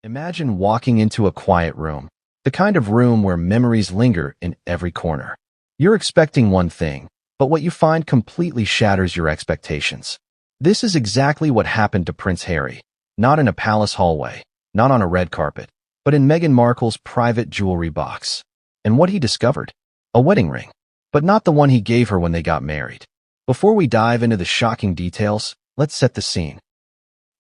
Imagine walking into a quiet room, the kind of room where memories linger in every corner. You're expecting one thing, but what you find completely shatters your expectations. This is exactly what happened to Prince Harry, not in a palace hallway, not on a red carpet, but in Meghan Markle's private jewelry box. And what he discovered? A wedding ring, but not the one he gave her when they got married. Before we dive into the shocking details, let's set the scene.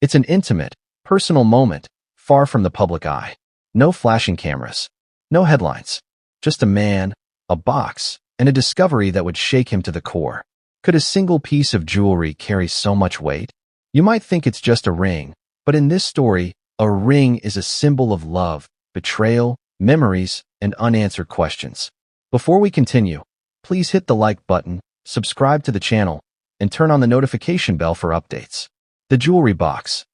It's an intimate, personal moment, far from the public eye. No flashing cameras, no headlines, just a man, a box, and a discovery that would shake him to the core. Could a single piece of jewelry carry so much weight? You might think it's just a ring, but in this story, a ring is a symbol of love, betrayal, memories, and unanswered questions. Before we continue, please hit the like button, subscribe to the channel, and turn on the notification bell for updates. The jewelry box.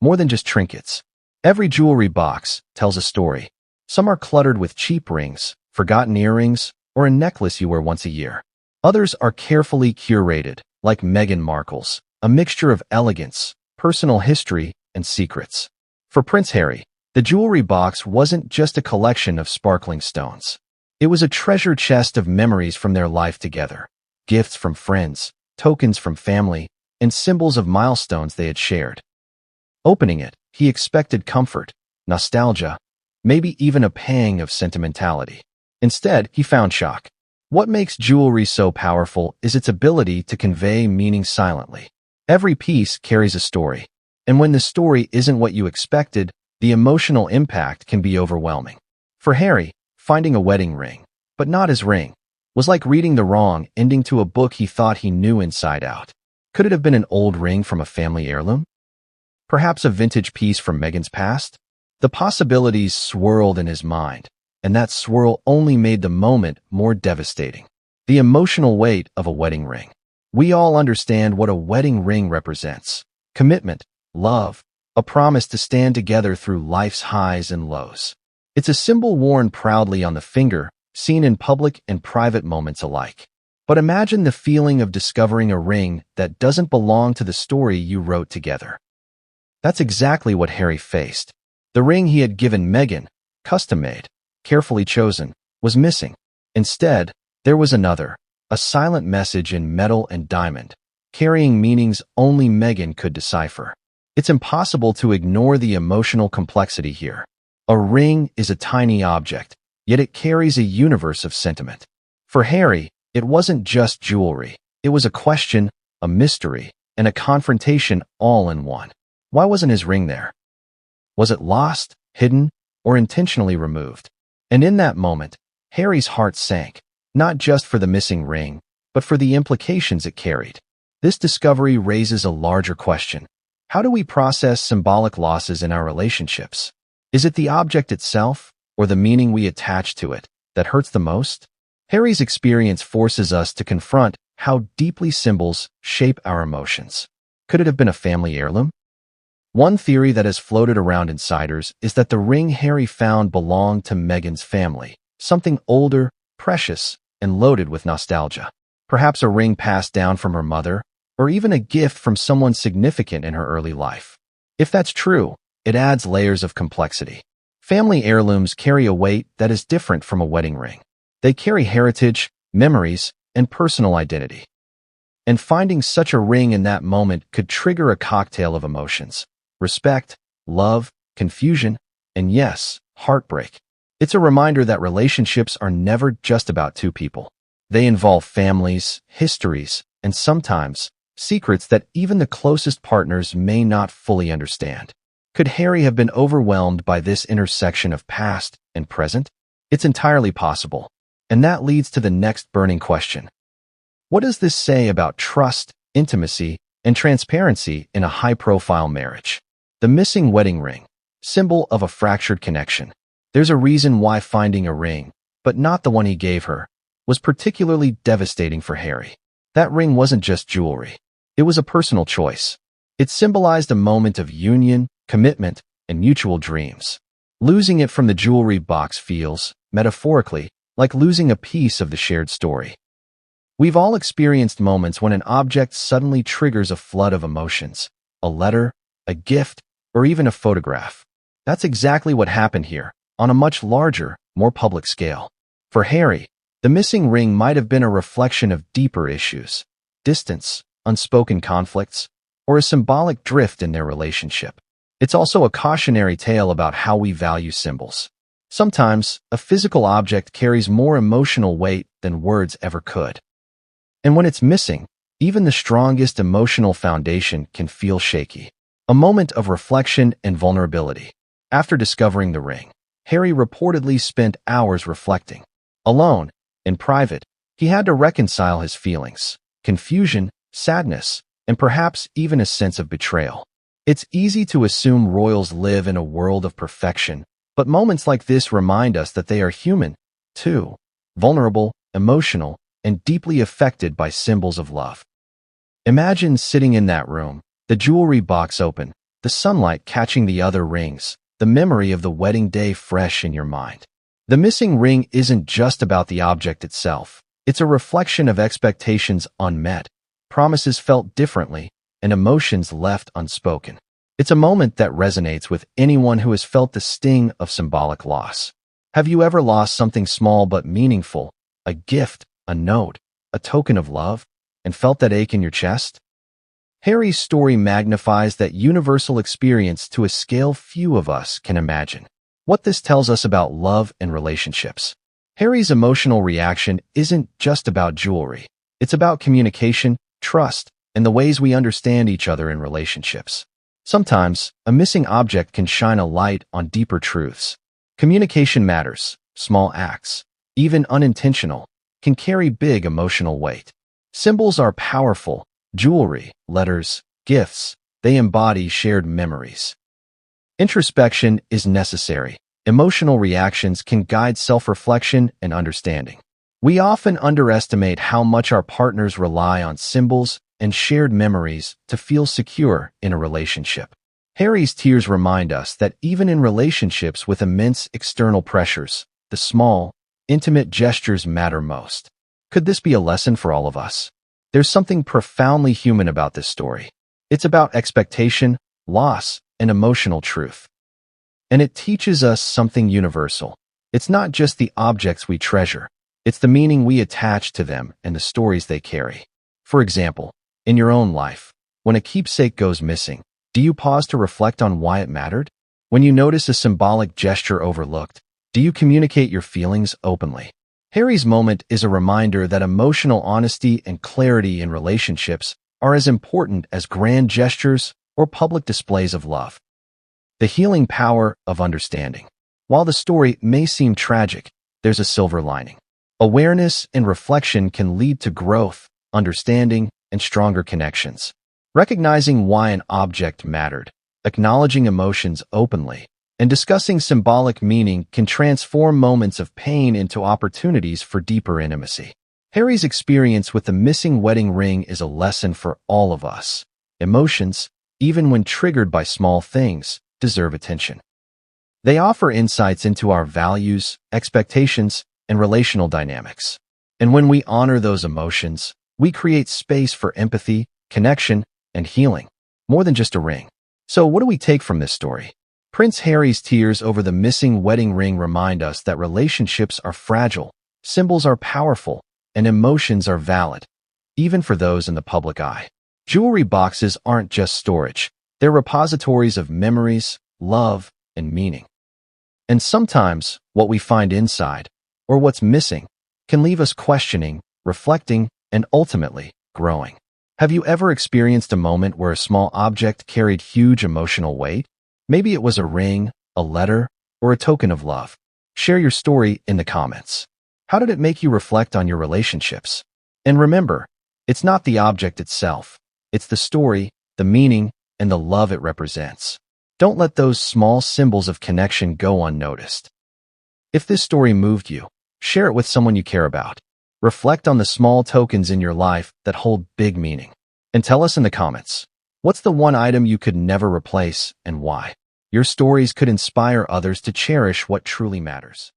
More than just trinkets. Every jewelry box tells a story. Some are cluttered with cheap rings, forgotten earrings, or a necklace you wear once a year. Others are carefully curated, like Meghan Markle's, a mixture of elegance, personal history, and secrets. For Prince Harry, the jewelry box wasn't just a collection of sparkling stones. It was a treasure chest of memories from their life together, gifts from friends, tokens from family, and symbols of milestones they had shared. Opening it, he expected comfort, nostalgia, maybe even a pang of sentimentality. Instead, he found shock. What makes jewelry so powerful is its ability to convey meaning silently. Every piece carries a story, and when the story isn't what you expected, the emotional impact can be overwhelming. For Harry, finding a wedding ring, but not his ring, was like reading the wrong ending to a book he thought he knew inside out. Could it have been an old ring from a family heirloom? Perhaps a vintage piece from Meghan's past? The possibilities swirled in his mind, and that swirl only made the moment more devastating. The emotional weight of a wedding ring. We all understand what a wedding ring represents. Commitment, love, a promise to stand together through life's highs and lows. It's a symbol worn proudly on the finger, seen in public and private moments alike. But imagine the feeling of discovering a ring that doesn't belong to the story you wrote together. That's exactly what Harry faced. The ring he had given Meghan, custom-made, carefully chosen, was missing. Instead, there was another, a silent message in metal and diamond, carrying meanings only Meghan could decipher. It's impossible to ignore the emotional complexity here. A ring is a tiny object, yet it carries a universe of sentiment. For Harry, it wasn't just jewelry. It was a question, a mystery, and a confrontation all in one. Why wasn't his ring there? Was it lost, hidden, or intentionally removed? And in that moment, Harry's heart sank, not just for the missing ring, but for the implications it carried. This discovery raises a larger question. How do we process symbolic losses in our relationships? Is it the object itself, or the meaning we attach to it, that hurts the most? Harry's experience forces us to confront how deeply symbols shape our emotions. Could it have been a family heirloom? One theory that has floated around insiders is that the ring Harry found belonged to Meghan's family, something older, precious, and loaded with nostalgia. Perhaps a ring passed down from her mother, or even a gift from someone significant in her early life. If that's true, it adds layers of complexity. Family heirlooms carry a weight that is different from a wedding ring. They carry heritage, memories, and personal identity. And finding such a ring in that moment could trigger a cocktail of emotions. Respect, love, confusion, and yes, heartbreak. It's a reminder that relationships are never just about two people. They involve families, histories, and sometimes secrets that even the closest partners may not fully understand. Could Harry have been overwhelmed by this intersection of past and present? It's entirely possible. And that leads to the next burning question. What does this say about trust, intimacy, and transparency in a high-profile marriage? The missing wedding ring, symbol of a fractured connection. There's a reason why finding a ring, but not the one he gave her, was particularly devastating for Harry. That ring wasn't just jewelry. It was a personal choice. It symbolized a moment of union, commitment, and mutual dreams. Losing it from the jewelry box feels, metaphorically, like losing a piece of the shared story. We've all experienced moments when an object suddenly triggers a flood of emotions. A letter, a gift, or even a photograph. That's exactly what happened here, on a much larger, more public scale. For Harry, the missing ring might have been a reflection of deeper issues, distance, unspoken conflicts, or a symbolic drift in their relationship. It's also a cautionary tale about how we value symbols. Sometimes, a physical object carries more emotional weight than words ever could. And when it's missing, even the strongest emotional foundation can feel shaky. A moment of reflection and vulnerability. After discovering the ring, Harry reportedly spent hours reflecting. Alone, in private, he had to reconcile his feelings, confusion, sadness, and perhaps even a sense of betrayal. It's easy to assume royals live in a world of perfection, but moments like this remind us that they are human, too, vulnerable, emotional, and deeply affected by symbols of love. Imagine sitting in that room, the jewelry box open, the sunlight catching the other rings, the memory of the wedding day fresh in your mind. The missing ring isn't just about the object itself. It's a reflection of expectations unmet, promises felt differently, and emotions left unspoken. It's a moment that resonates with anyone who has felt the sting of symbolic loss. Have you ever lost something small but meaningful, a gift, a note, a token of love, and felt that ache in your chest? Harry's story magnifies that universal experience to a scale few of us can imagine. What this tells us about love and relationships. Harry's emotional reaction isn't just about jewelry. It's about communication, trust, and the ways we understand each other in relationships. Sometimes, a missing object can shine a light on deeper truths. Communication matters. Small acts, even unintentional, can carry big emotional weight. Symbols are powerful. Jewelry, letters, gifts, they embody shared memories. Introspection is necessary. Emotional reactions can guide self-reflection and understanding. We often underestimate how much our partners rely on symbols and shared memories to feel secure in a relationship. Harry's tears remind us that even in relationships with immense external pressures, the small, intimate gestures matter most. Could this be a lesson for all of us? There's something profoundly human about this story. It's about expectation, loss, and emotional truth. And it teaches us something universal. It's not just the objects we treasure. It's the meaning we attach to them and the stories they carry. For example, in your own life, when a keepsake goes missing, do you pause to reflect on why it mattered? When you notice a symbolic gesture overlooked, do you communicate your feelings openly? Harry's moment is a reminder that emotional honesty and clarity in relationships are as important as grand gestures or public displays of love. The healing power of understanding. While the story may seem tragic, there's a silver lining. Awareness and reflection can lead to growth, understanding, and stronger connections. Recognizing why an object mattered, acknowledging emotions openly, and discussing symbolic meaning can transform moments of pain into opportunities for deeper intimacy. Harry's experience with the missing wedding ring is a lesson for all of us. Emotions, even when triggered by small things, deserve attention. They offer insights into our values, expectations, and relational dynamics. And when we honor those emotions, we create space for empathy, connection, and healing, more than just a ring. So what do we take from this story? Prince Harry's tears over the missing wedding ring remind us that relationships are fragile, symbols are powerful, and emotions are valid, even for those in the public eye. Jewelry boxes aren't just storage. They're repositories of memories, love, and meaning. And sometimes, what we find inside, or what's missing, can leave us questioning, reflecting, and ultimately, growing. Have you ever experienced a moment where a small object carried huge emotional weight? Maybe it was a ring, a letter, or a token of love. Share your story in the comments. How did it make you reflect on your relationships? And remember, it's not the object itself. It's the story, the meaning, and the love it represents. Don't let those small symbols of connection go unnoticed. If this story moved you, share it with someone you care about. Reflect on the small tokens in your life that hold big meaning. And tell us in the comments, what's the one item you could never replace and why? Your stories could inspire others to cherish what truly matters.